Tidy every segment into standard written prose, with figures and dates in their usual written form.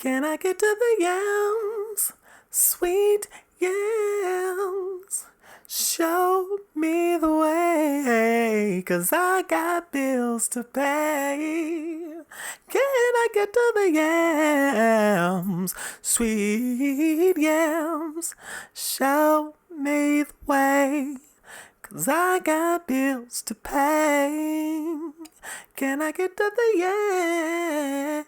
Can I get to the yams? Sweet yams. Show me the way, 'cause I got bills to pay. Can I get to the yams? Sweet yams. Show me the way, 'cause I got bills to pay. Can I get to the yams?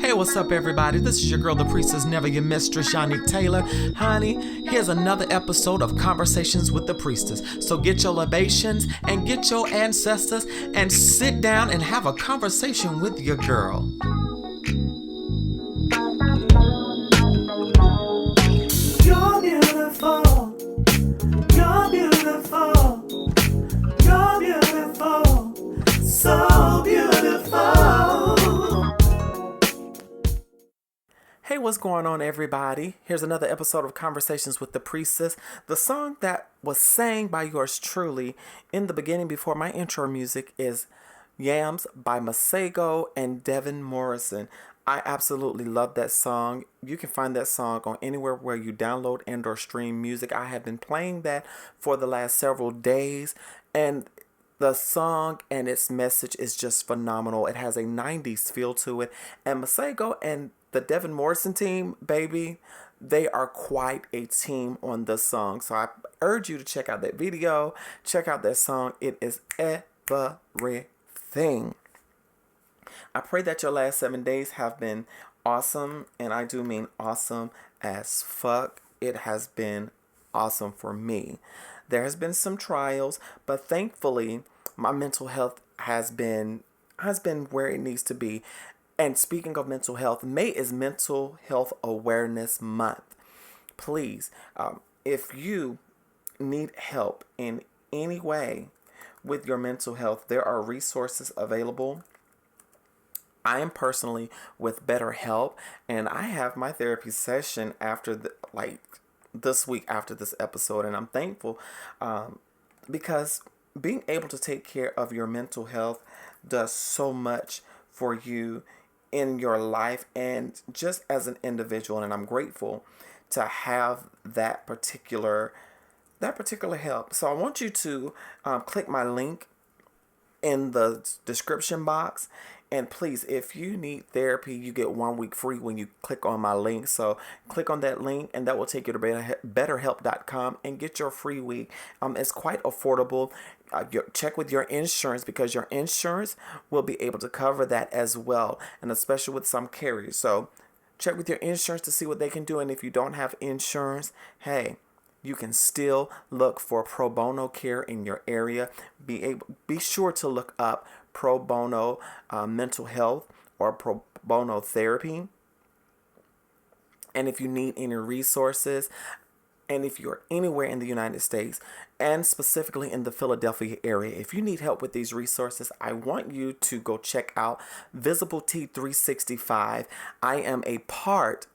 Hey, what's up, everybody? This is your girl, the Priestess, never your mistress, Yannick Taylor. Honey, here's another episode of Conversations with the Priestess. So get your libations and get your ancestors and sit down and have a conversation with your girl. You're beautiful. You're beautiful. You're beautiful. So beautiful. Hey, what's going on, everybody? Here's another episode of Conversations with the Priestess. The song that was sang by yours truly in the beginning before my intro music is Yams by Masego and Devin Morrison. I absolutely love that song. You can find that song on anywhere where you download and or stream music. I have been playing that for the last several days, and the song and its message is just phenomenal. It has a 90s feel to it. And Masego and the Devin Morrison team, baby, they are quite a team on this song. So I urge you to check out that video, check out that song. It is everything. I pray that your last 7 days have been awesome, and I do mean awesome as fuck. It has been awesome for me. There has been some trials, but thankfully my mental health has been where it needs to be. And speaking of mental health, May is Mental Health Awareness Month. Please, if you need help in any way with your mental health, there are resources available. I am personally with BetterHelp, and I have my therapy session after this week after this episode, and I'm thankful because being able to take care of your mental health does so much for you in your life and just as an individual, and I'm grateful to have that particular help. So I want you to click my link in the description box, and please, if you need therapy, you get 1 week free when you click on my link. So click on that link, and that will take you to BetterHelp.com and get your free week. It's quite affordable. Check with your insurance, because your insurance will be able to cover that as well, and especially with some carriers. So check with your insurance to see what they can do, and if you don't have insurance, hey, you can still look for pro bono care in your area. Be sure to look up pro bono mental health or pro bono therapy. And if you need any resources, and if you're anywhere in the United States, and specifically in the Philadelphia area, if you need help with these resources, I want you to go check out Visible T 365. I am a part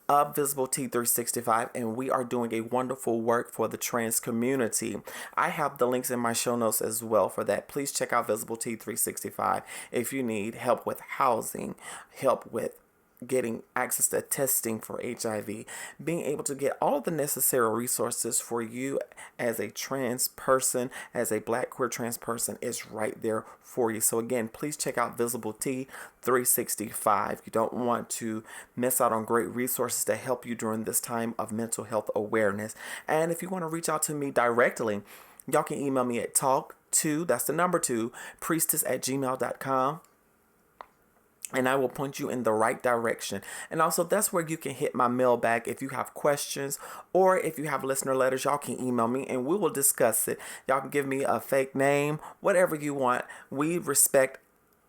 of Visible T 365, and we are doing a wonderful work for the trans community. I have the links in my show notes as well for that. Please check out Visible T 365 if you need help with housing, help with getting access to testing for HIV, being able to get all the necessary resources for you as a trans person, as a Black queer trans person, is right there for you. So again, please check out Visible T 365. You don't want to miss out on great resources to help you during this time of mental health awareness. And if you want to reach out to me directly, y'all can email me at that's the number 2, priestess@gmail.com. And I will point you in the right direction. And also, that's where you can hit my mailbag if you have questions, or if you have listener letters, y'all can email me and we will discuss it. Y'all can give me a fake name, whatever you want. We respect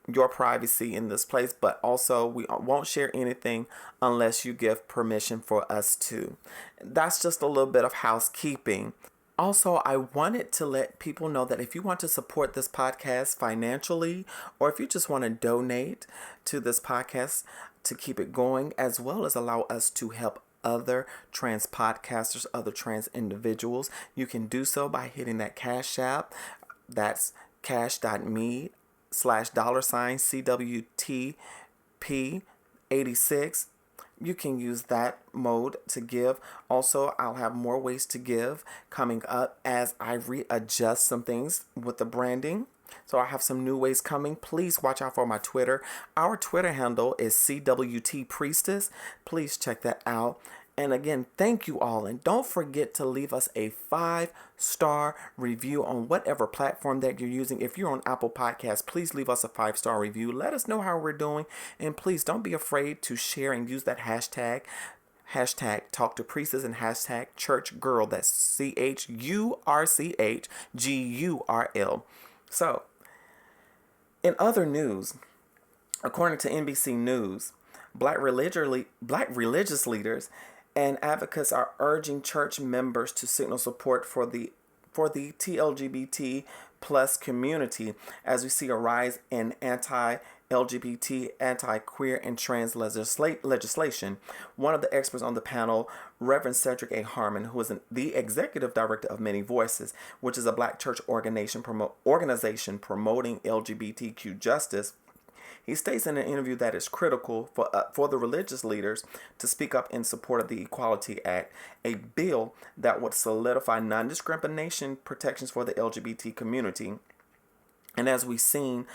your privacy in this place, but also we won't share anything unless you give permission for us to. That's just a little bit of housekeeping. Also, I wanted to let people know that if you want to support this podcast financially, or if you just want to donate to this podcast to keep it going, as well as allow us to help other trans podcasters, other trans individuals, you can do so by hitting that Cash App. That's cash.me/$CWT P86. You can use that mode to give. Also, I'll have more ways to give coming up as I readjust some things with the branding. So I have some new ways coming. Please watch out for my Twitter. Our Twitter handle is CWT Priestess. Please check that out. And again, thank you all. And don't forget to leave us a 5-star review on whatever platform that you're using. If you're on Apple Podcasts, please leave us a 5-star review. Let us know how we're doing. And please don't be afraid to share and use that hashtag. Hashtag Talk to Priestess and hashtag Church Girl. That's CHURCHGURL. So, in other news, according to NBC News, black religious leaders and advocates are urging church members to signal support for the TLGBT plus community as we see a rise in anti-LGBT, anti-queer, and trans legislation. One of the experts on the panel, Reverend Cedric A. Harmon, who is the executive director of Many Voices, which is a black church organization promoting LGBTQ justice, he states in an interview that it's critical for the religious leaders to speak up in support of the Equality Act, a bill that would solidify non-discrimination protections for the LGBT community. And as we've seen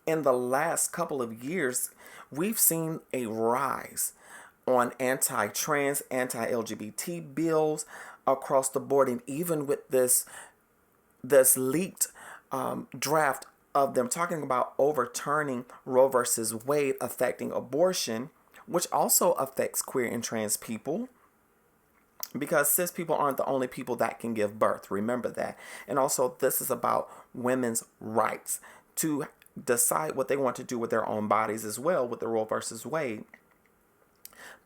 in the last couple of years, we've seen a rise on anti-trans, anti-LGBT bills across the board. And even with this leaked draft of them talking about overturning Roe versus Wade affecting abortion, which also affects queer and trans people, because cis people aren't the only people that can give birth. Remember that. And also, this is about women's rights to decide what they want to do with their own bodies as well with the Roe versus Wade.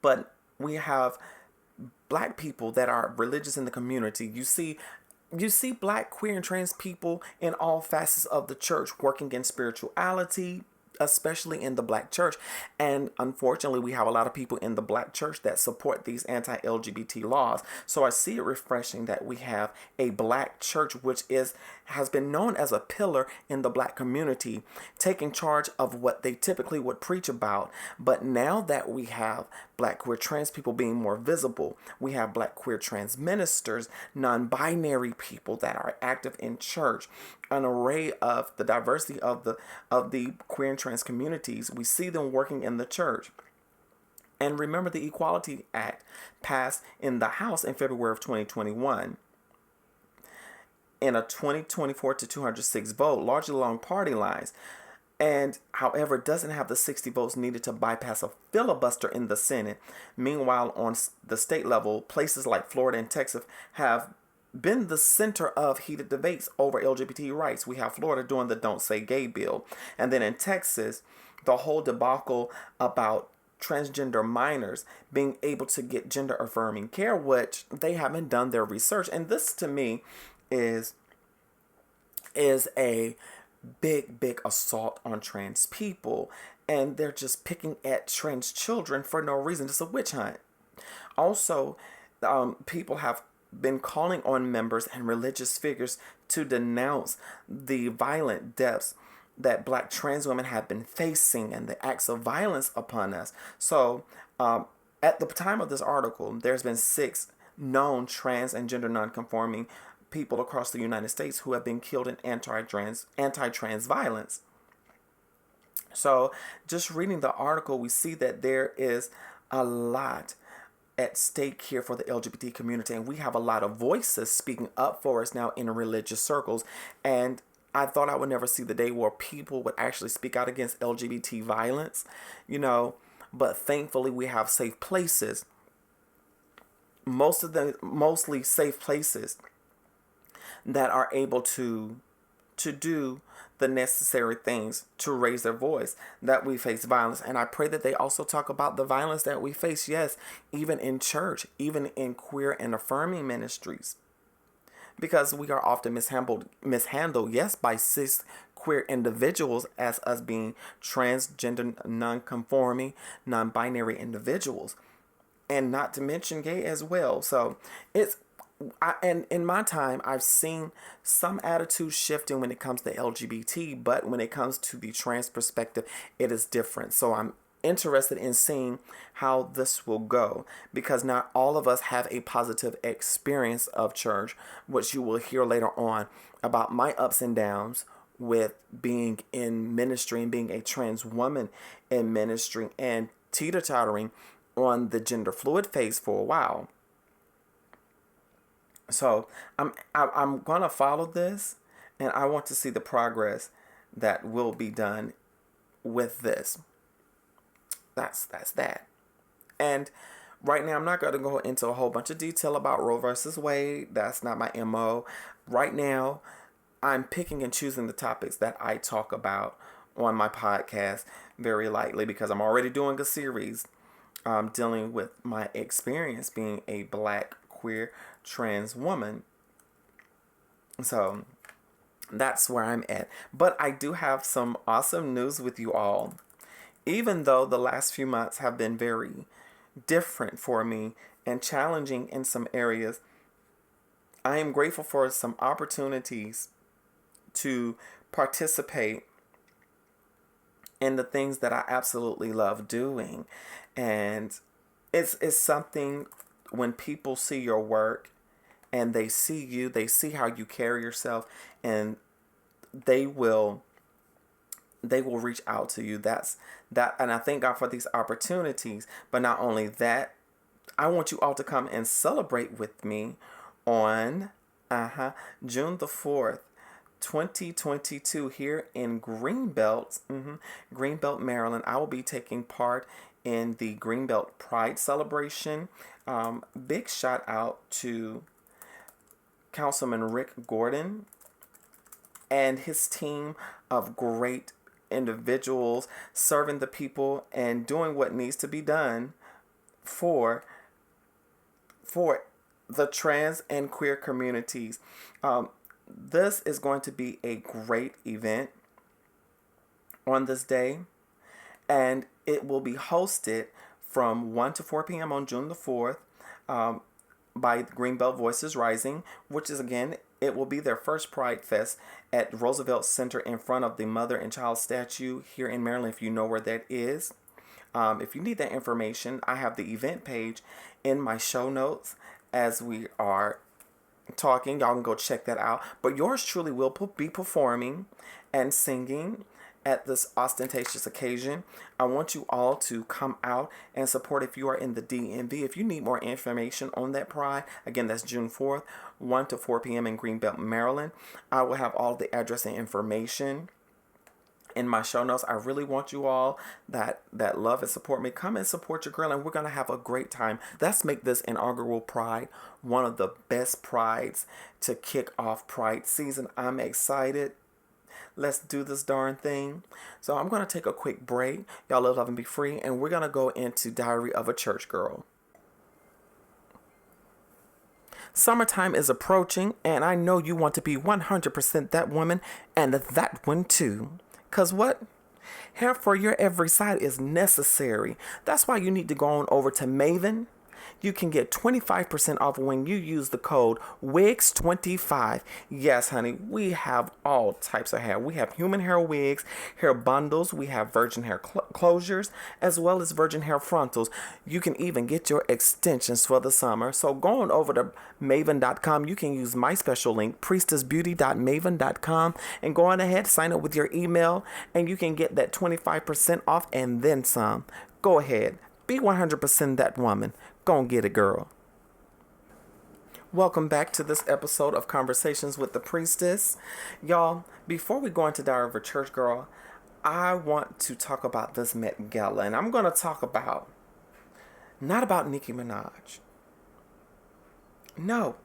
But we have black people that are religious in the community. You see black, queer, and trans people in all facets of the church working in spirituality, especially in the black church. And unfortunately, we have a lot of people in the black church that support these anti-LGBT laws. So I see it refreshing that we have a black church, which has been known as a pillar in the black community, taking charge of what they typically would preach about. But now that we have black, queer, trans people being more visible, we have black, queer, trans ministers, non-binary people that are active in church, an array of the diversity of the queer and trans communities. We see them working in the church. And remember, the Equality Act passed in the House in February of 2021 in a 2024 to 206 vote, largely along party lines. And however, it doesn't have the 60 votes needed to bypass a filibuster in the Senate. Meanwhile, on the state level, places like Florida and Texas have been the center of heated debates over LGBT rights. We have Florida doing the Don't Say Gay bill. And then in Texas, the whole debacle about transgender minors being able to get gender affirming care, which they haven't done their research. And this to me is a big assault on trans people. And they're just picking at trans children for no reason. It's a witch hunt. Also, people have been calling on members and religious figures to denounce the violent deaths that black trans women have been facing and the acts of violence upon us. So at the time of this article, there's been 6 known trans and gender nonconforming people across the United States who have been killed in anti-trans violence. So just reading the article, we see that there is a lot at stake here for the LGBT community, and we have a lot of voices speaking up for us now in religious circles. And I thought I would never see the day where people would actually speak out against LGBT violence, but thankfully we have safe places, mostly safe places that are able to do the necessary things to raise their voice, that we face violence. And I pray that they also talk about the violence that we face, yes, even in church, even in queer and affirming ministries, because we are often mishandled, yes, by cis queer individuals as us being transgender, non-conforming, non-binary individuals, and not to mention gay as well. So and in my time, I've seen some attitudes shifting when it comes to LGBT, but when it comes to the trans perspective, it is different. So interested in seeing how this will go, because not all of us have a positive experience of church, which you will hear later on about my ups and downs with being in ministry and being a trans woman in ministry and teeter-tottering on the gender fluid phase for a while. So I'm gonna follow this, and I want to see the progress that will be done with this. That's that. And right now, I'm not going to go into a whole bunch of detail about Roe versus Wade. That's not my MO. Right now, I'm picking and choosing the topics that I talk about on my podcast very lightly, because I'm already doing a series dealing with my experience being a Black queer trans woman. So that's where I'm at. But I do have some awesome news with you all. Even though the last few months have been very different for me and challenging in some areas, I am grateful for some opportunities to participate in the things that I absolutely love doing. And it's something when people see your work and they see you, they see how you carry yourself, and they will reach out to you. That's that. And I thank God for these opportunities. But not only that, I want you all to come and celebrate with me on June the 4th, 2022, here in Greenbelt, Maryland. I will be taking part in the Greenbelt Pride celebration. Big shout out to Councilman Rick Gordon and his team of great individuals serving the people and doing what needs to be done for the trans and queer communities. This is going to be a great event on this day, and it will be hosted from 1 to 4 p.m. on June the 4th by Greenbelt Voices Rising, which is, again, it will be their first Pride Fest at Roosevelt Center in front of the Mother and Child statue here in Maryland, if you know where that is. If you need that information, I have the event page in my show notes as we are talking. Y'all can go check that out. But yours truly will be performing and singing at this ostentatious occasion. I want you all to come out and support if you are in the DMV. If you need more information on that Pride, again, that's June 4th, 1 to 4 p.m. in Greenbelt, Maryland. I will have all the address and information in my show notes. I really want you all that love and support me. Come and support your girl, and we're going to have a great time. Let's make this inaugural Pride one of the best Prides to kick off Pride season. I'm excited. Let's do this darn thing. So I'm going to take a quick break. Y'all live, love, and be free. And we're going to go into Diary of a Church Girl. Summertime is approaching, and I know you want to be 100% that woman and that one too. Because what? Hair for your every side is necessary. That's why you need to go on over to Maven. You can get 25% off when you use the code WIGS25. Yes, honey, we have all types of hair. We have human hair wigs, hair bundles, we have virgin hair closures, as well as virgin hair frontals. You can even get your extensions for the summer. So go on over to Maven.com. You can use my special link, priestessbeauty.maven.com, and go on ahead, sign up with your email, and you can get that 25% off and then some. Go ahead. Be 100% that woman. Go and get it, girl. Welcome back to this episode of Conversations with the Priestess. Y'all, before we go into Diary of a Church Girl, I want to talk about this Met Gala. And I'm going to talk not about Nicki Minaj. No,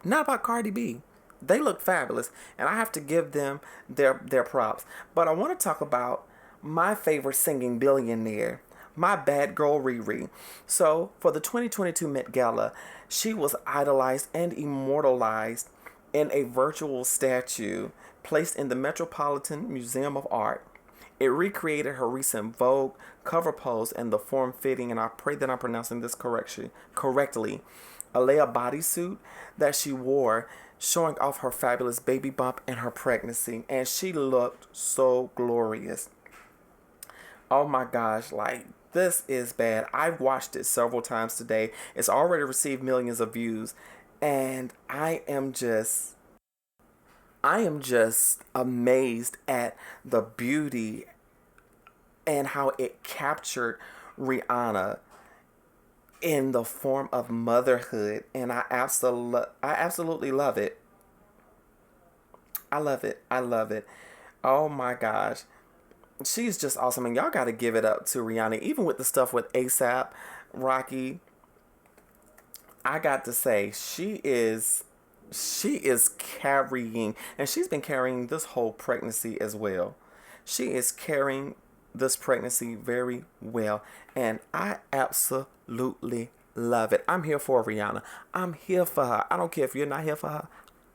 not about Cardi B. They look fabulous, and I have to give them their props. But I want to talk about my favorite singing billionaire, my bad girl Riri. So for the 2022 Met Gala, she was idolized and immortalized in a virtual statue placed in the Metropolitan Museum of Art. It recreated her recent Vogue cover pose and the form-fitting, and I pray that I'm pronouncing this correctly, Alea bodysuit that she wore, showing off her fabulous baby bump and her pregnancy, and she looked so glorious. Oh my gosh, like this is bad. I've watched it several times today. It's already received millions of views, and I am just amazed at the beauty and how it captured Rihanna in the form of motherhood, and I absolutely love it. I love it. I love it. Oh my gosh. She's just awesome, and y'all got to give it up to Rihanna. Even with the stuff with ASAP Rocky, I got to say she is carrying, and she's been carrying this whole pregnancy as well. She is carrying this pregnancy very well, and I absolutely love it. I'm here for Rihanna. I'm here for her. I don't care if you're not here for her.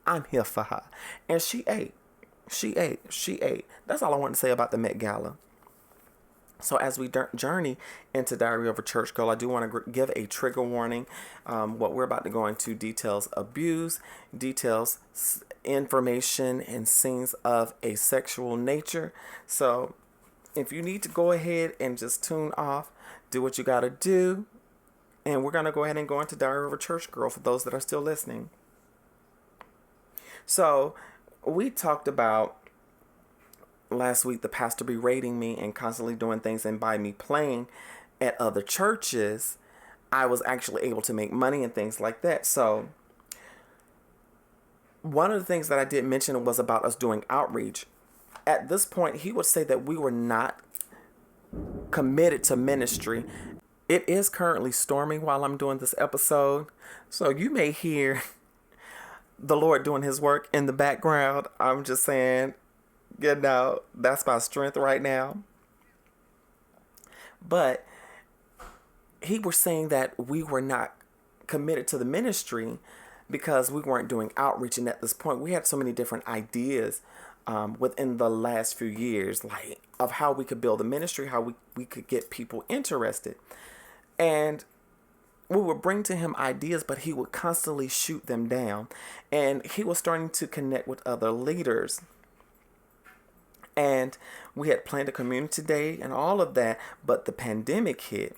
I'm here for her. And she ate. She ate. She ate. That's all I want to say about the Met Gala. So as we journey into Diary of a Church Girl, I do want to give a trigger warning. What we're about to go into details abuse, details information, and scenes of a sexual nature. So if you need to go ahead and just tune off, do what you got to do. And we're going to go ahead and go into Diary of a Church Girl for those that are still listening. So we talked about last week the pastor berating me and constantly doing things, and by me playing at other churches, I was actually able to make money and things like that. So one of the things that I did mention was about us doing outreach. At this point, he would say that we were not committed to ministry. It is currently storming while I'm doing this episode, so you may hear the Lord doing his work in the background. I'm just saying, that's my strength right now. But he was saying that we were not committed to the ministry because we weren't doing outreach. And at this point, we had so many different ideas within the last few years, like of how we could build a ministry, how we could get people interested. And we would bring to him ideas, but he would constantly shoot them down. And he was starting to connect with other leaders. And we had planned a community day and all of that, but the pandemic hit.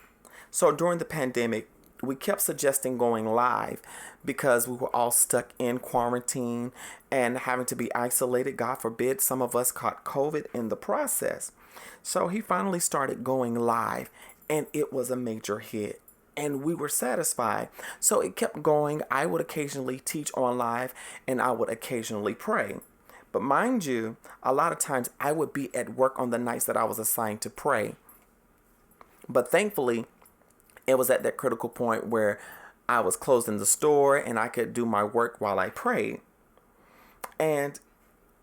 So during the pandemic, we kept suggesting going live because we were all stuck in quarantine and having to be isolated. God forbid some of us caught COVID in the process. So he finally started going live, and it was a major hit. And we were satisfied. So it kept going. I would occasionally teach on live, and I would occasionally pray. But mind you, a lot of times I would be at work on the nights that I was assigned to pray. But thankfully, it was at that critical point where I was closing the store and I could do my work while I prayed. And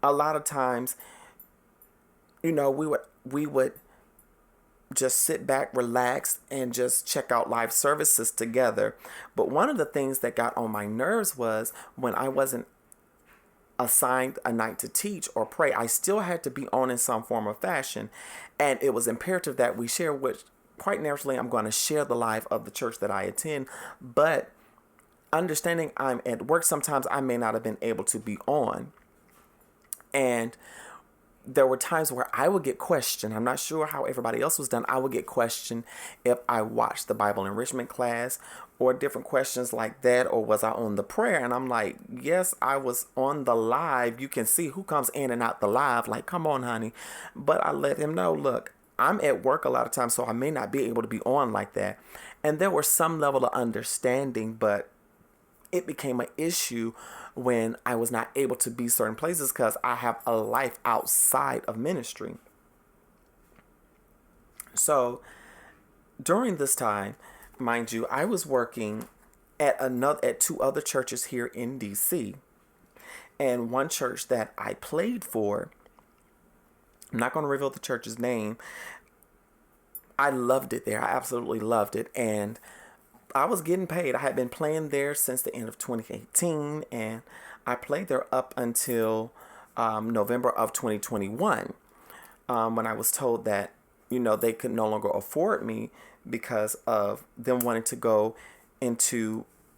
a lot of times, we would just sit back, relax, and just check out live services together. But one of the things that got on my nerves was when I wasn't assigned a night to teach or pray, I still had to be on in some form or fashion. And it was imperative that we share, which quite naturally I'm going to share the live of the church that I attend. But understanding I'm at work, sometimes I may not have been able to be on. And there were times where I would get questioned. I'm not sure how everybody else was done. I would get questioned if I watched the Bible enrichment class or different questions like that, or was I on the prayer? And I'm like, yes, I was on the live. You can see who comes in and out the live. Like, come on, honey. But I let him know, look, I'm at work a lot of times, so I may not be able to be on like that. And there was some level of understanding, but it became an issue when I was not able to be certain places because I have a life outside of ministry. So during this time, mind you, I was working at two other churches here in DC. And one church that I played for, I'm not going to reveal the church's name. I loved it there. I absolutely loved it. And I was getting paid. I had been playing there since the end of 2018, and I played there up until November of 2021, when I was told that, they could no longer afford me because of them wanting to go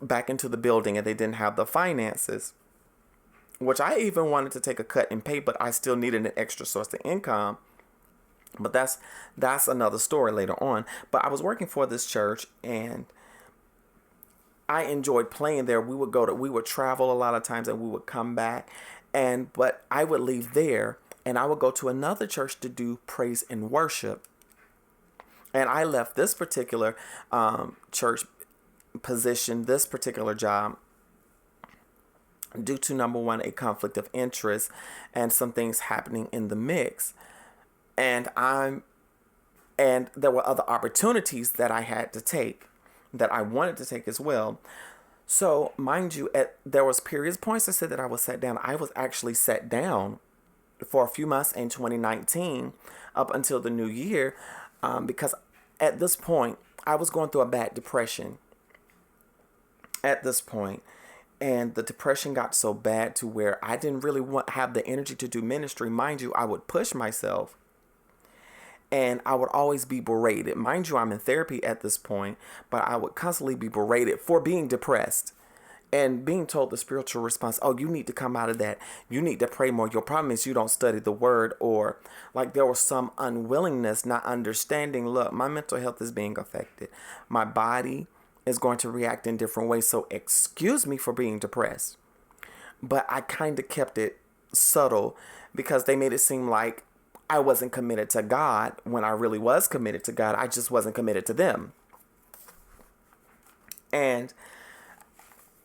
back into the building, and they didn't have the finances, which I even wanted to take a cut in pay, but I still needed an extra source of income. But that's another story later on. But I was working for this church, and I enjoyed playing there. We would travel a lot of times, and we would come back, but I would leave there and I would go to another church to do praise and worship. And I left this particular church position, this particular job, due to, number one, a conflict of interest and some things happening in the mix. And there were other opportunities that I had to take, that I wanted to take as well. So, mind you, there was points I said that I was sat down. I was actually sat down for a few months in 2019 up until the new year, because at this point, I was going through a bad depression at this point. And the depression got so bad to where I didn't really have the energy to do ministry. Mind you, I would push myself and I would always be berated. Mind you, I'm in therapy at this point, but I would constantly be berated for being depressed and being told the spiritual response, oh, you need to come out of that. You need to pray more. Your problem is you don't study the word, or like there was some unwillingness, not understanding. Look, my mental health is being affected. My body is going to react in different ways. So excuse me for being depressed. But I kind of kept it subtle because they made it seem like I wasn't committed to God when I really was committed to God. I just wasn't committed to them. And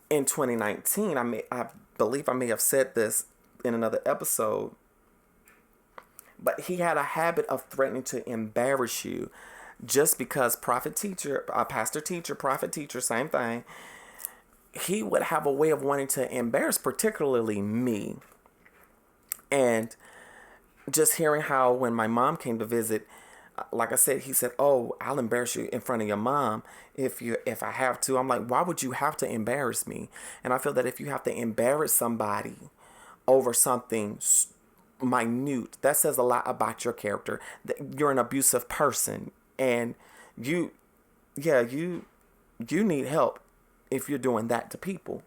in 2019, I believe I may have said this in another episode, but he had a habit of threatening to embarrass you just because pastor teacher, prophet teacher, same thing. He would have a way of wanting to embarrass particularly me. And just hearing how when my mom came to visit, like I said, he said, oh, I'll embarrass you in front of your mom if I have to. I'm like, why would you have to embarrass me? And I feel that if you have to embarrass somebody over something minute, that says a lot about your character. That you're an abusive person, and you need help if you're doing that to people.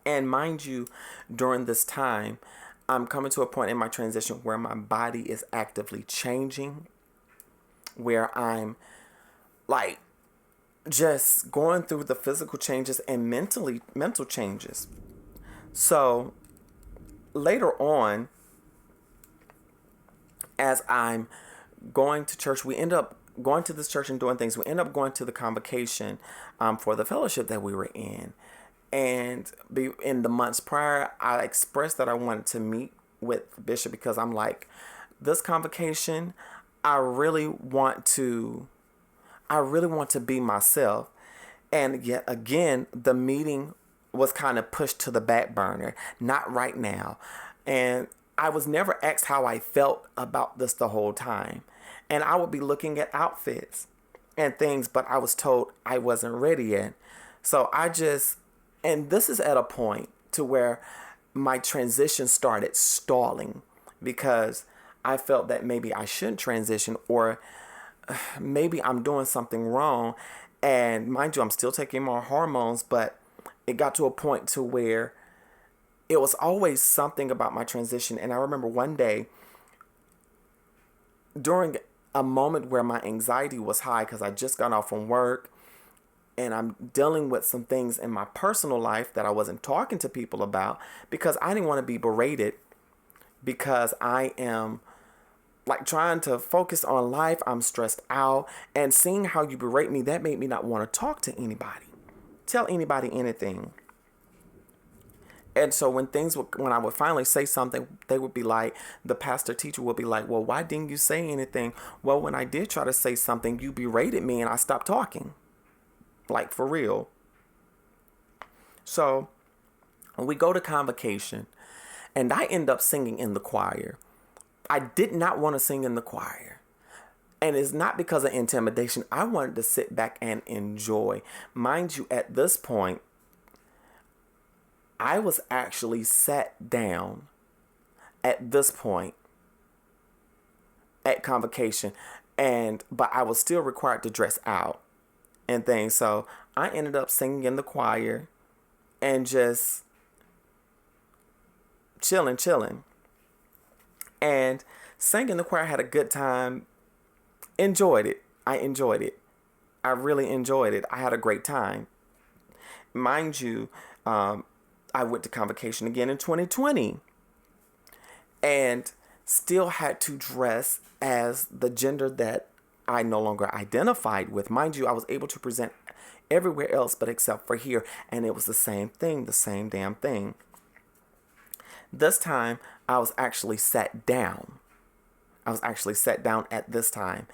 And mind you, during this time, I'm coming to a point in my transition where my body is actively changing, where I'm like just going through the physical changes and mental changes. So later on, as I'm going to church, we end up going to this church and doing things. We end up going to the convocation for the fellowship that we were in. And in the months prior, I expressed that I wanted to meet with Bishop because I'm like, this convocation, I really want to be myself. And yet again, the meeting was kind of pushed to the back burner. Not right now. And I was never asked how I felt about this the whole time. And I would be looking at outfits and things, but I was told I wasn't ready yet. So and this is at a point to where my transition started stalling because I felt that maybe I shouldn't transition, or maybe I'm doing something wrong. And mind you, I'm still taking more hormones, but it got to a point to where it was always something about my transition. And I remember one day during a moment where my anxiety was high because I just got off from work, and I'm dealing with some things in my personal life that I wasn't talking to people about because I didn't want to be berated, because I am like trying to focus on life. I'm stressed out, and seeing how you berate me, that made me not want to talk to anybody, tell anybody anything. And so when I would finally say something, they would be like, the pastor teacher would be like, well, why didn't you say anything? Well, when I did try to say something, you berated me and I stopped talking. Like, for real. So we go to convocation, and I end up singing in the choir. I did not want to sing in the choir. And it's not because of intimidation. I wanted to sit back and enjoy. Mind you, at this point, I was actually sat down at this point at convocation, but I was still required to dress out and things. So I ended up singing in the choir and just chilling. And sang in the choir, had a good time, enjoyed it. I enjoyed it. I really enjoyed it. I had a great time. Mind you, I went to convocation again in 2020 and still had to dress as the gender that I no longer identified with. Mind you, I was able to present everywhere else but except for here, and it was the same thing, the same damn thing. This time, I was actually sat down. At this time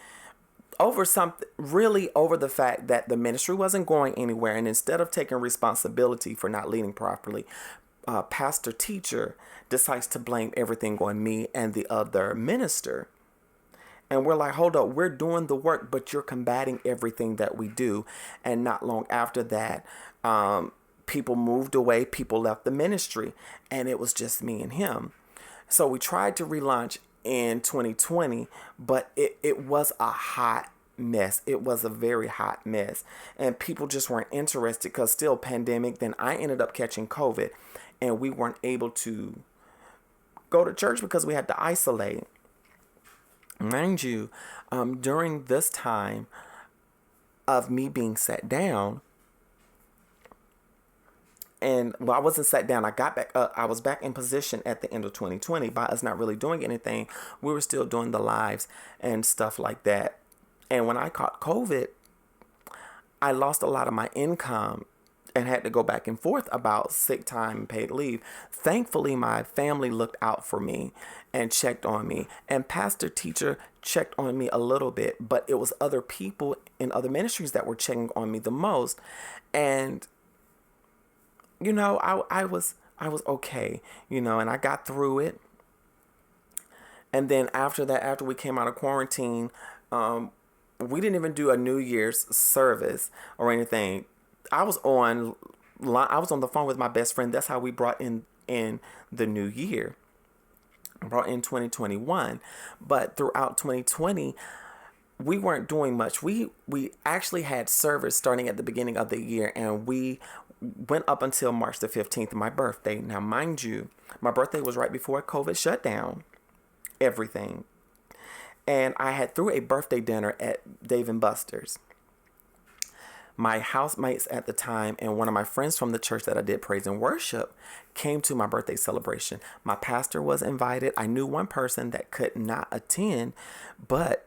over something, really over the fact that the ministry wasn't going anywhere, and instead of taking responsibility for not leading properly, pastor teacher decides to blame everything on me and the other minister. And we're like, hold up, we're doing the work, but you're combating everything that we do. And not long after that, people moved away, people left the ministry, and it was just me and him. So we tried to relaunch in 2020, but it was a hot mess. It was a very hot mess. And people just weren't interested because still pandemic. Then I ended up catching COVID, and we weren't able to go to church because we had to isolate. Mind you, during this time of me being sat down, and well, I wasn't sat down. I got back up. I was back in position at the end of 2020. By us not really doing anything, we were still doing the lives and stuff like that. And when I caught COVID, I lost a lot of my income and had to go back and forth about sick time and paid leave. Thankfully, my family looked out for me and checked on me. And pastor teacher checked on me a little bit, but it was other people in other ministries that were checking on me the most. And, you know, I was okay, you know, and I got through it. And then after that, after we came out of quarantine, we didn't even do a New Year's service or anything. I was on the phone with my best friend. That's how we brought in the new year. Brought in 2021. But throughout 2020, we weren't doing much. We actually had service starting at the beginning of the year, and we went up until March the 15th, my birthday. Now, mind you, my birthday was right before COVID shut down everything. And I had threw a birthday dinner at Dave & Buster's. My housemates at the time and one of my friends from the church that I did praise and worship came to my birthday celebration. My pastor was invited. I knew one person that could not attend, but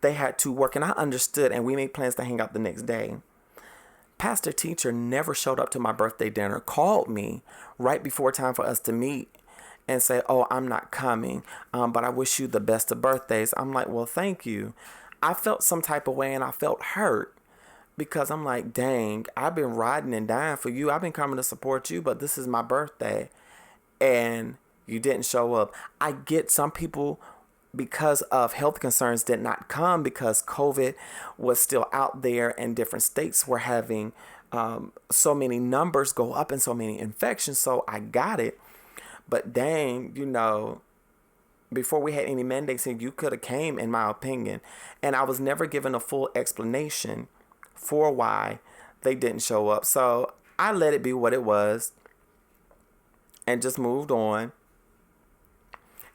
they had to work, and I understood, and we made plans to hang out the next day. Pastor teacher never showed up to my birthday dinner, called me right before time for us to meet and say, oh, I'm not coming, but I wish you the best of birthdays. I'm like, well, thank you. I felt some type of way, and I felt hurt. Because I'm like, dang, I've been riding and dying for you. I've been coming to support you, but this is my birthday. And you didn't show up. I get some people, because of health concerns, did not come because COVID was still out there and different states were having so many numbers go up and so many infections. So I got it. But dang, you know, before we had any mandates, you could have came, in my opinion. And I was never given a full explanation for why they didn't show up. So I let it be what it was and just moved on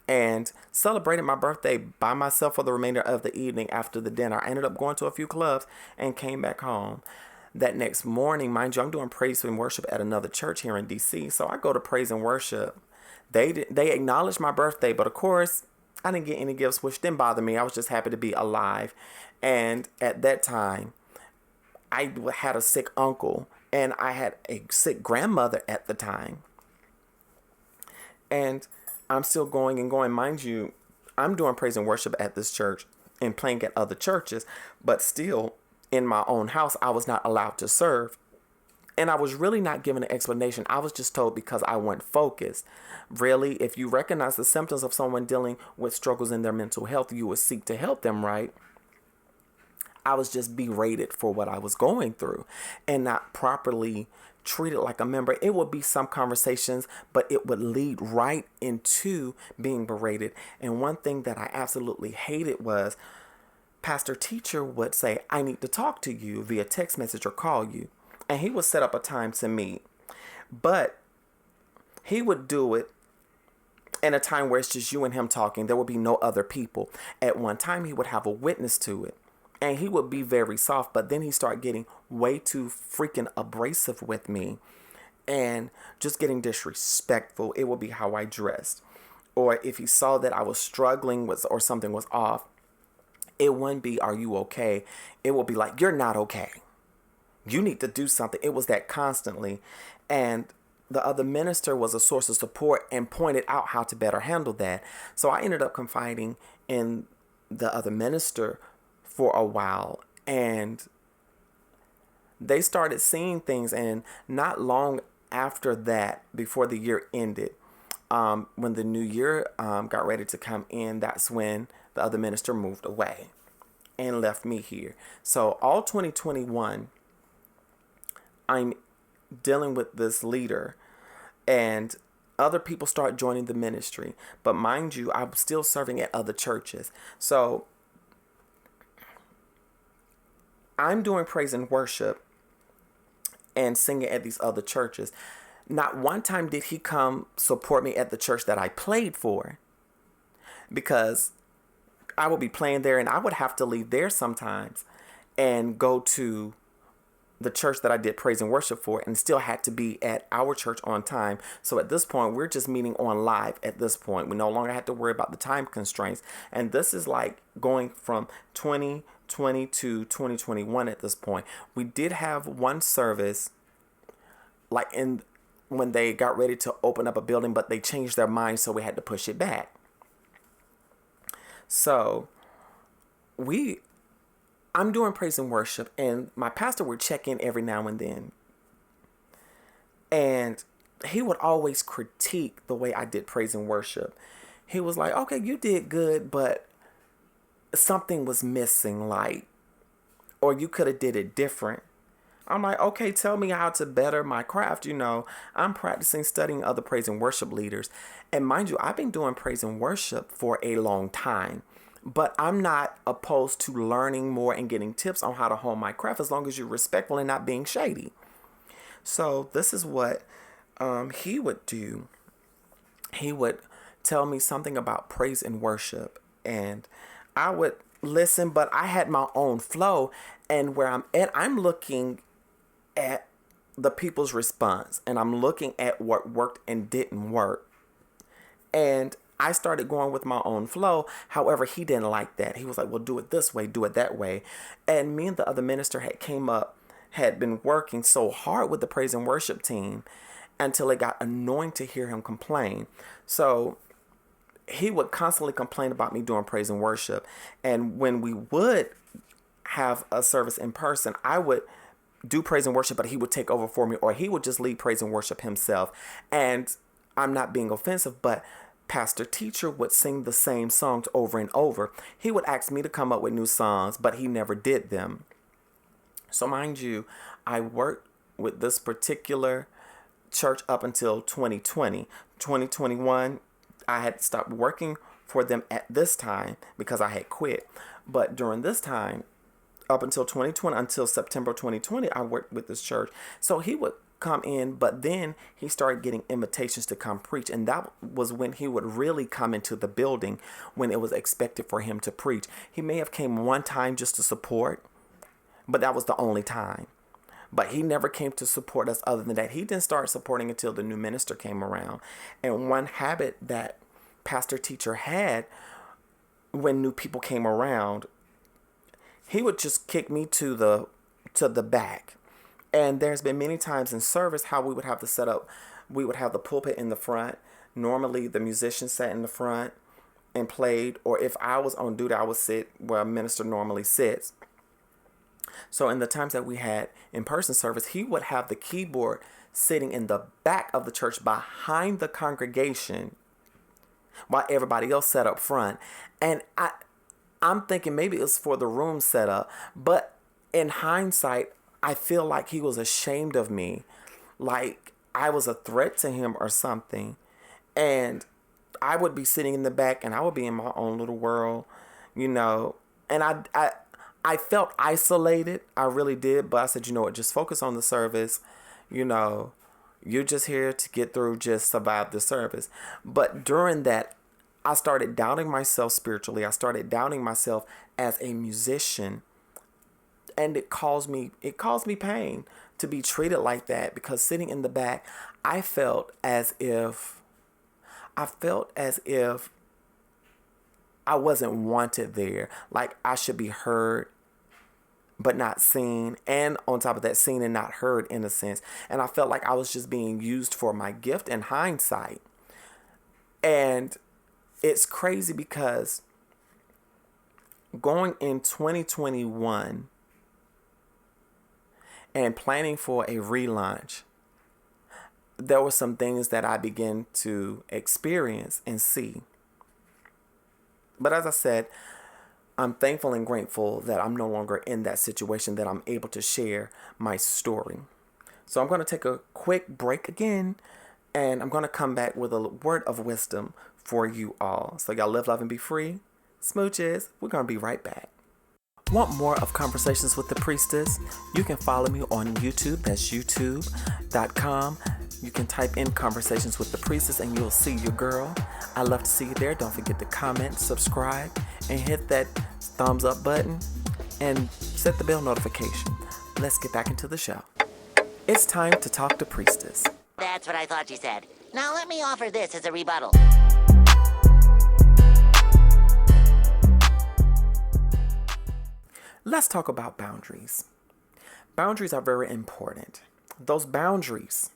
and celebrated my birthday by myself for the remainder of the evening after the dinner. I ended up going to a few clubs and came back home. That next morning, mind you, I'm doing praise and worship at another church here in DC. So I go to praise and worship. They acknowledged my birthday, but of course, I didn't get any gifts, which didn't bother me. I was just happy to be alive. And at that time, I had a sick uncle and I had a sick grandmother at the time. And I'm still going and going. Mind you, I'm doing praise and worship at this church and playing at other churches, but still in my own house, I was not allowed to serve. And I was really not given an explanation. I was just told because I wasn't focused. Really, if you recognize the symptoms of someone dealing with struggles in their mental health, you would seek to help them, right? I was just berated for what I was going through and not properly treated like a member. It would be some conversations, but it would lead right into being berated. And one thing that I absolutely hated was pastor teacher would say, I need to talk to you via text message or call you. And he would set up a time to meet. But he would do it in a time where it's just you and him talking. There would be no other people. At one time, he would have a witness to it. And he would be very soft, but then he started getting way too freaking abrasive with me and just getting disrespectful. It would be how I dressed. Or if he saw that I was struggling with or something was off, it wouldn't be, are you okay? It would be like, you're not okay. You need to do something. It was that constantly. And the other minister was a source of support and pointed out how to better handle that. So I ended up confiding in the other minister for a while, and they started seeing things. And not long after that, before the year ended, when the new year got ready to come in, that's when the other minister moved away and left me here. So all 2021, I'm dealing with this leader, and other people start joining the ministry. But mind you, I'm still serving at other churches. So I'm doing praise and worship and singing at these other churches. Not one time did he come support me at the church that I played for, because I would be playing there and I would have to leave there sometimes and go to the church that I did praise and worship for, and still had to be at our church on time. So at this point, we're just meeting on live at this point. We no longer have to worry about the time constraints. And this is like going from 2020 to 2021 at this point. We did have one service like when they got ready to open up a building, but they changed their mind, so we had to push it back. So I'm doing praise and worship, and my pastor would check in every now and then. And he would always critique the way I did praise and worship. He was like, okay, you did good, but something was missing, like, or you could have did it different. I'm like, okay, tell me how to better my craft. I'm practicing studying other praise and worship leaders. And mind you, I've been doing praise and worship for a long time. But I'm not opposed to learning more and getting tips on how to hone my craft, as long as you're respectful and not being shady. So this is what he would do. He would tell me something about praise and worship, and I would listen, but I had my own flow. And where I'm at, I'm looking at the people's response, and I'm looking at what worked and didn't work. And I started going with my own flow. However, he didn't like that. He was like, well, do it this way, do it that way. And me and the other minister had been working so hard with the praise and worship team until it got annoying to hear him complain. So he would constantly complain about me doing praise and worship. And when we would have a service in person, I would do praise and worship, but he would take over for me, or he would just lead praise and worship himself. And I'm not being offensive, but Pastor Teacher would sing the same songs over and over. He would ask me to come up with new songs, but he never did them. So mind you, I worked with this particular church up until 2020. 2021, I had stopped working for them at this time because I had quit. But during this time, up until 2020, until September 2020, I worked with this church. So he would come in, but then he started getting invitations to come preach, and that was when he would really come into the building, when it was expected for him to preach. He may have came one time just to support, but that was the only time. But he never came to support us other than that. He didn't start supporting until the new minister came around. And one habit that Pastor Teacher had when new people came around, he would just kick me to the back. And there's been many times in service how we would have the setup. We would have the pulpit in the front. Normally the musician sat in the front and played, or if I was on duty, I would sit where a minister normally sits. So in the times that we had in-person service, he would have the keyboard sitting in the back of the church behind the congregation while everybody else sat up front. And I'm thinking maybe it was for the room setup, but in hindsight, I feel like he was ashamed of me, like I was a threat to him or something. And I would be sitting in the back and I would be in my own little world, and I felt isolated. I really did. But I said, you know what, just focus on the service. You're just here to get through, just survive the service. But during that, I started doubting myself spiritually. I started doubting myself as a musician. And it caused me pain to be treated like that, because sitting in the back, I felt as if I wasn't wanted there. Like I should be heard but not seen, and on top of that, seen and not heard in a sense. And I felt like I was just being used for my gift in hindsight. And it's crazy because going in 2021 and planning for a relaunch, there were some things that I began to experience and see. But as I said, I'm thankful and grateful that I'm no longer in that situation, that I'm able to share my story. So I'm going to take a quick break again, and I'm going to come back with a word of wisdom for you all. So y'all live, love, and be free. Smooches, we're going to be right back. Want more of Conversations with the Priestess? You can follow me on YouTube. That's youtube.com. You can type in Conversations with the Priestess and you'll see your girl. I love to see you there. Don't forget to comment, subscribe, and hit that thumbs up button and set the bell notification. Let's get back into the show. It's time to talk to Priestess. That's what I thought you said. Now let me offer this as a rebuttal. Let's talk about boundaries. Boundaries are very important. Those boundaries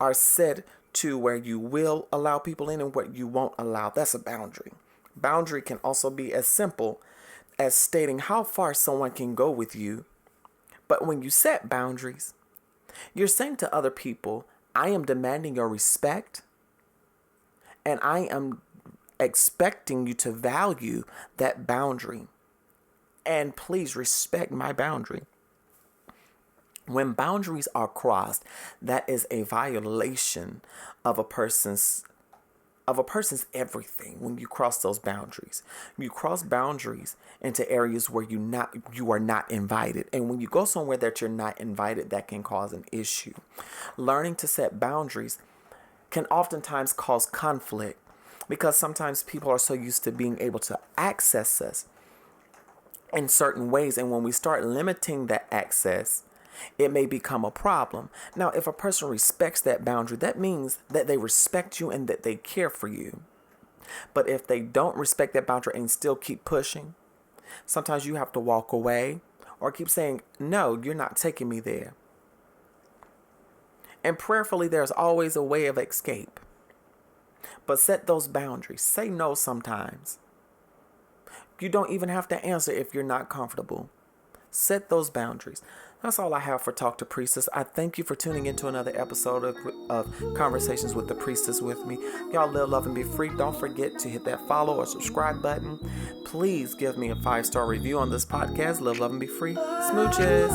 are set to where you will allow people in and what you won't allow. That's a boundary. Boundary can also be as simple as stating how far someone can go with you. But when you set boundaries, you're saying to other people, I am demanding your respect, and I am expecting you to value that boundary. And please respect my boundary. When boundaries are crossed, that is a violation of a person's everything. When you cross those boundaries, you cross boundaries into areas where you are not invited. And when you go somewhere that you're not invited, that can cause an issue. Learning to set boundaries can oftentimes cause conflict, because sometimes people are so used to being able to access us in certain ways. And when we start limiting that access, it may become a problem. Now, if a person respects that boundary, that means that they respect you and that they care for you. But if they don't respect that boundary and still keep pushing, sometimes you have to walk away or keep saying, no, you're not taking me there. And prayerfully, there's always a way of escape. But set those boundaries. Say no sometimes. You don't even have to answer if you're not comfortable. Set those boundaries. That's all I have for Talk to Priestess. I thank you for tuning into another episode of Conversations with the Priestess with me. Y'all live, love, and be free. Don't forget to hit that follow or subscribe button. Please give me a 5-star review on this podcast. Live, love, and be free. Smooches.